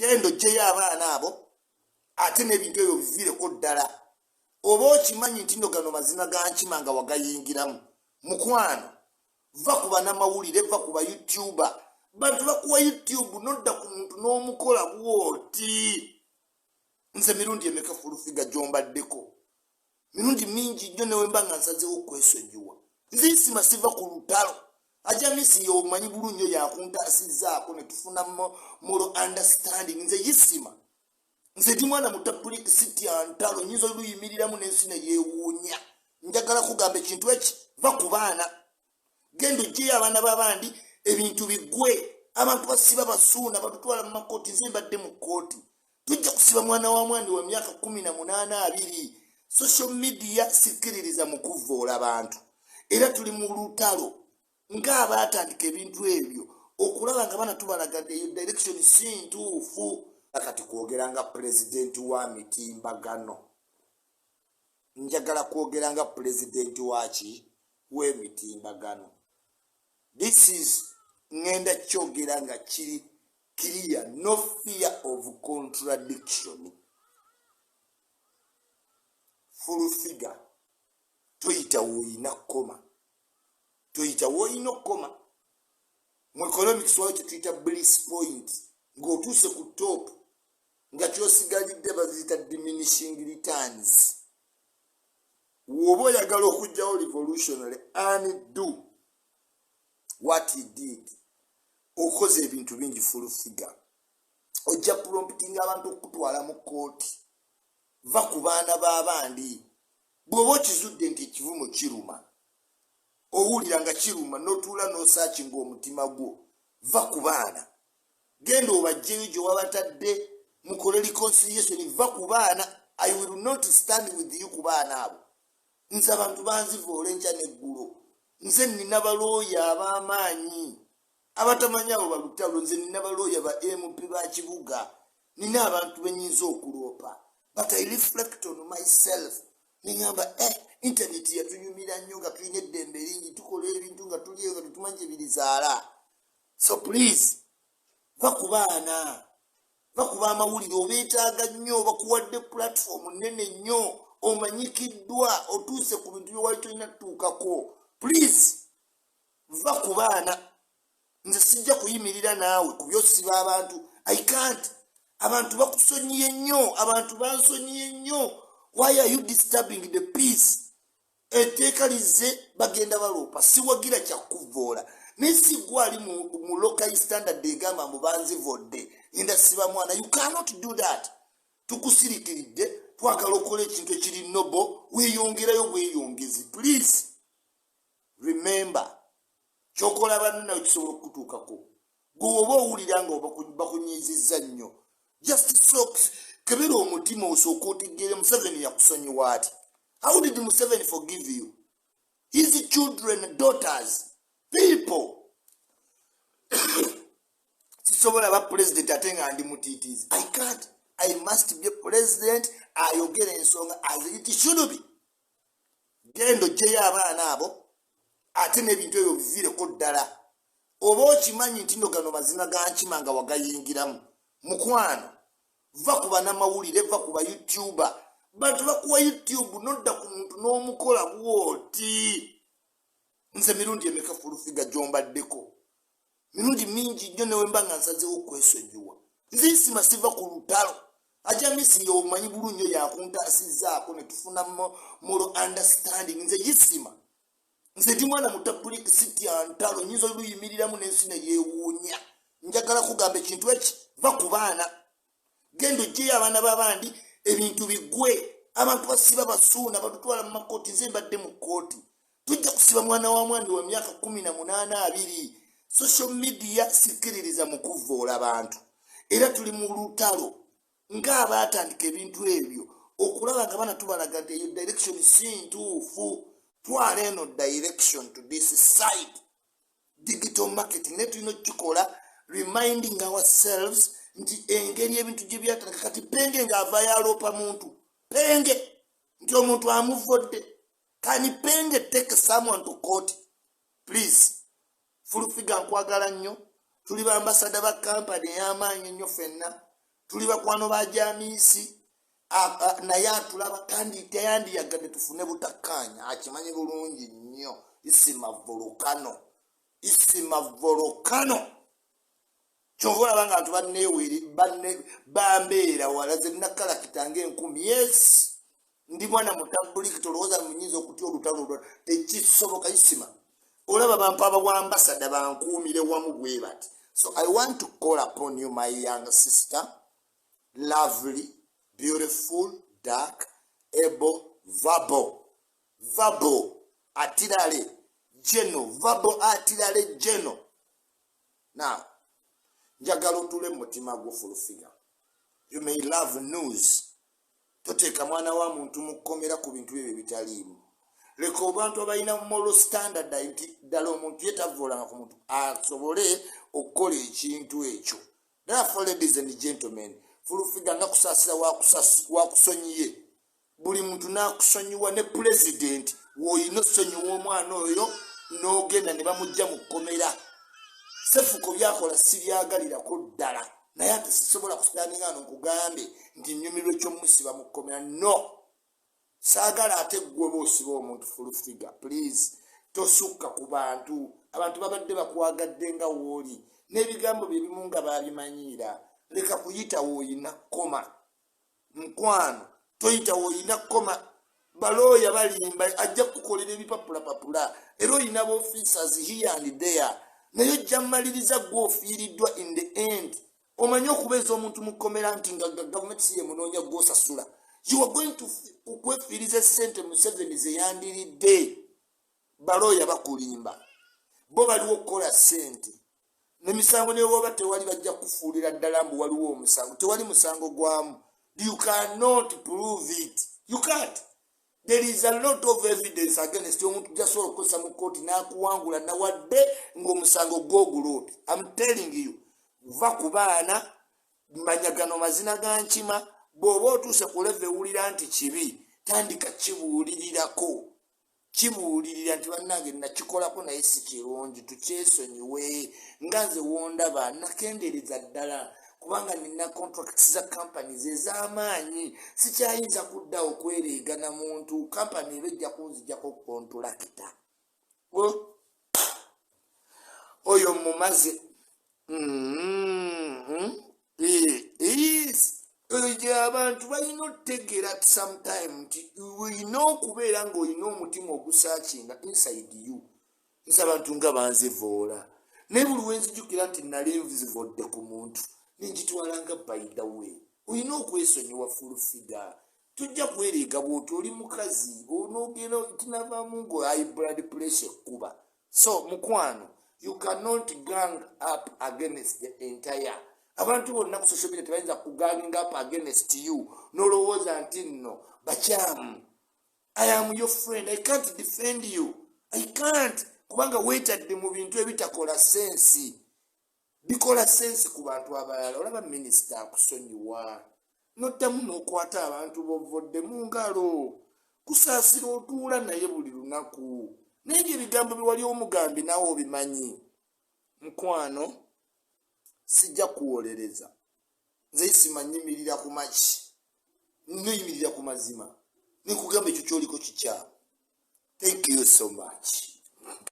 gendo gyeyo abaana abo ate n'ebintu ebyo biviireko ddala. Oba okimanyi nti nno gano mazina ga nkima nga wagayingiramu. Mukwano, va ku bannamawulire, va ku bayutuba. Bantu bakuwa YouTube nodda ku muntu n'omukola bw'oti. Nze mirundi emeka fulufiga gyombaddeko. Mirundi mingi nnyo ne wemba nga nsazeewo okwesonyiwa. Nze Isma siva ku lutalo. Ajamisi y'omanyi bulungi yakuntaasizzaako ne tufuna moral understanding. Nze Isma. Nze ndi mwana mutapuliki siti ya ntalo nyinza oluyimiriramu n'ensi ne yeewuunya. Njagala kugamba ekintu eki va ku baana. Gendo gyeyo abaana b'abandi ebintu bigwe. Abantu basiba basuuna batutwala mu makooti. Nze mbadde mu kkooti. Tujja kusiba mwana wa mwandi wa myaka 18-20. Social media sikiririza mu kuvvoola abantu. Era tuli mu lutalo ng'abaatandika ebintu ebyo okulaba nga bana tubalagadde eyo direction si ntuufu. Akati kwogera nga president wa mitimbagano. Njagala kwogera nga president waki w'emitimbagano. This is ngenda kyogera nga kiri clear, no fear of contradiction. Full figure. Toyita woyina koma. Toyita woyina koma. Mu economics wayo tuyita bliss point. Ng'otuuse ku top. Nga kyosigalidde baziyita diminishing returns. Woba oyagala okugyawo revolutionary undo what he did. Okoze ebintu bingi full figure. Ojja prompting abantu okutwala mu kooti. Va ku baana b'abandi. Bw'oba okizudde nti ekivumo kiruma. Owulira nga kiruma n'otuula n'osaakinga ng'omutima gwo. Va ku baana. Genda obajjeyo gye wabatadde mukole reconciliation. Va ku baana. I will not stand with you ku baana abo. Nze abantu banzivoola enkya n'eggulo. Nze nina balooya ab'amaanyi. Abatamanyi abo balutalo. Nze nina balooya ba MP ba kibuga. Nina abantu benyinza okuloopa. But I reflect on myself. Ningamba internet yatunyumira nnyo nga tulina eddembe lingi tukola ebintu nga tuliyo nga tetumanyi birizaala. So please, va ku baana. Va ku b'amawulire obeetaaga nnyo bakuwadde platform nnene nnyo. Omanyikiddwa otuuse ku bintu byewali tolina tutuukako. Please, va ku baana. Nze sijja kuyimirira naawe ku byosiba abantu. I can't. Abantu bakusonyiye nnyo. Abantu bansonyiye nnyo. Why are you disturbing the peace? Etteeka lize bagenda baloopa. Siwagira kyakuvoola. Nesi gwali mu local standard egamba mbu banzivodde. Nda siba mwana. You cannot do that. Tukusirikiridde. Twagala okola ekintu ekiri nobo. Weeyongerayo bweyongezi. Please. Remember. Kyokola bantu nawe kisobola okutuukako. Gwe oba owulira nga bakunyizizza nnyo. Just so kebera omutima osooka otegeere Museveni yakusonyiwa ati. How did Museveni forgive you? His children, daughters, people. Sisobola ba president ate nga ndi mutiitiizi. I can't. I must be a president. Ayogera ensonga as it should be. Gendo gyeyo abaana abo ate n'ebintu ebyo biviireko ddala. Oba okimanyi nti nno gano mazina ga nkima nga wagayingiramu. Mukwano, va ku bannamawulire, va ku bayutuba. Bantu bakuwa YouTube nodda ku muntu n'omukola bw'oti. Nze mirundi emeka fulufiga gyombaddeko. Mirundi mingi nnyo ne wemba nga nsazeewo okwesonyiwa. Nze Isma siva ku lutalo. Ajamisi y'omanyi bulungi yakuntaasizzaako ne tufuna moral understanding. Nze Isma. Nze ndi mwana mutapuliki siti ya ntalo nyinza oluyimiriramu n'ensi ne yeewuunya. Njagala kugamba ekintu eki va ku baana. Gendo gyeyo abaana b'abandi ebintu bigwe. Abantu basiba basuuna batutwala mu makooti. Nze mbadde mu kkooti. Tujja kusiba mwana wa mwandi wa myaka 18-20. Social media sikiririza mu kuvvoola abantu. Era tuli mu lutalo ng'abaatandika ebintu ebyo okulaba nga bana tubalagadde eyo direction si ntuufu. Twala eno direction to this side. Digital marketing ne tulina okukikola reminding ourselves nti engeri ebintu gye byatandika kati penge ng'avaayo aloopa muntu. Penge nti omuntu amuvodde. Can penge take someone to court? Please. Full figure nkwagala nnyo. Tuli ba ambassador ba company ey'amaanyi ennyo ffenna. tuli bakwano ba Jamisi naye atulaba kandi teyandiyagadde tufune butakkaanya akimanyi bulungi nnyo Isma volcano kyova olaba nga bantu bambeera wala ze nakala kitange 1000 yes ndi mwana mutabuliki tolowooza munyinza okutya olutalo tekisoboka Isma olaba bampa abawambasada bankuumire wamu bwe bati. So I want to call upon you, my young sister, lovely, beautiful, dark, able, verbal, atirale, geno. Now, njagala otule mutima gwo full figure. You may love news. Toteka mwana wa muntu mukomera ku bintu ebyo bitaliimu. Leko abantu abalina moral standard nti ddala omuntu yetavvolanga ku muntu asobole okukola ekintu ekyo. Therefore, ladies and gentlemen, full figure nga kusaasira wakusonyiye. Buli muntu n'akusonyiwa ne president w'olina osonyiwa omwana oyo n'ogenda ne bamujja mu kkomera. Sefuko byakola sibyagalirako ddala. Naye ate sisobola kusitandinga wano nkugambe nti nnyumirwa ekyomusiba mu kkomera. No. Saagala ate gwe bw'osiba omuntu full figure. Please, tosukka ku bantu. Abantu babadde bakwagadde nga wooli. N'ebigambo bye bimu nga baabimanyiira. Leka kuyita w'olina kkoma. Nkwano, toyita w'olina kkoma. Balooya balimba ajja kukolera ebipapulapapula. Era olina officers here and there. Naye ojja mmaliriza gwe ofiiriddwa in the end. Omanyi okubeeza omuntu mu kkomera nti nga gavumenti si ye munoonya gw'osasula. You are going to kwefiiriza ssente Museveni ze yandiridde. Balooya bakulimba. Bo baliwo okukola ssente. N'emisango ne bwoba tewali bajja kufuulira ddala mbu waliwo omusango. Tewali musango gwamu. You cannot prove it. You can't. There is a lot of evidence against omuntu jasobola okukozesa mu kkooti n'akuwangula nawadde ng'omusango gw'oguloopi. I'm telling you. Va ku baana manyagano mazina ga nkima. Bw'oba otuuse ku leve ewulira nti kibi tandika kibuulirirako. Kibuulirira nti bannange nakikolako naye si kirungi tukyesonyiwe nga nze wondaba nakendeereza ddala kubanga nina contracts za companies ez'amaanyi sikyayinza kudda okwereega na muntu company eba ejja kunzijjako kontulakita oyo mumaze abantu balina otegeera at some time nti olina okubeera ng'olina omutima ogusaakinga inside you. Nsa abantu nga banzivoola naye buli wenzijjukira nti nali nzivodde ku muntu ninjitwalanga by the way. Olina okwesonyiwa full figure. Tujja kwereega bw'oti oli mukazi onoogera kinavaamu ngo high blood pressure kuba. So mukwano, you cannot gang up against the entire. Abantu bonna ku social media tebayinza kugalinga up against you. Nolowooza nti nno bakyamu. I am your friend. I can't defend you. I can't. Kubanga weetadde mu bintu ebitakola sensi. Bikola sensi ku bantu abalala. Olaba minisita akusonyiwa. Noddamu n'okwata abantu bovodde mu ngalo. Kusaasira otuula naye buli lunaku. Naye ebigambo biwali omugambi naawe obimanyi. Mukwano. Sijja kuwolereza. Nze Isma nyimirira ku maki. Nyimirira ku mazima. Nikugamba ekyo kyoliko kikyamu. Thank you so much.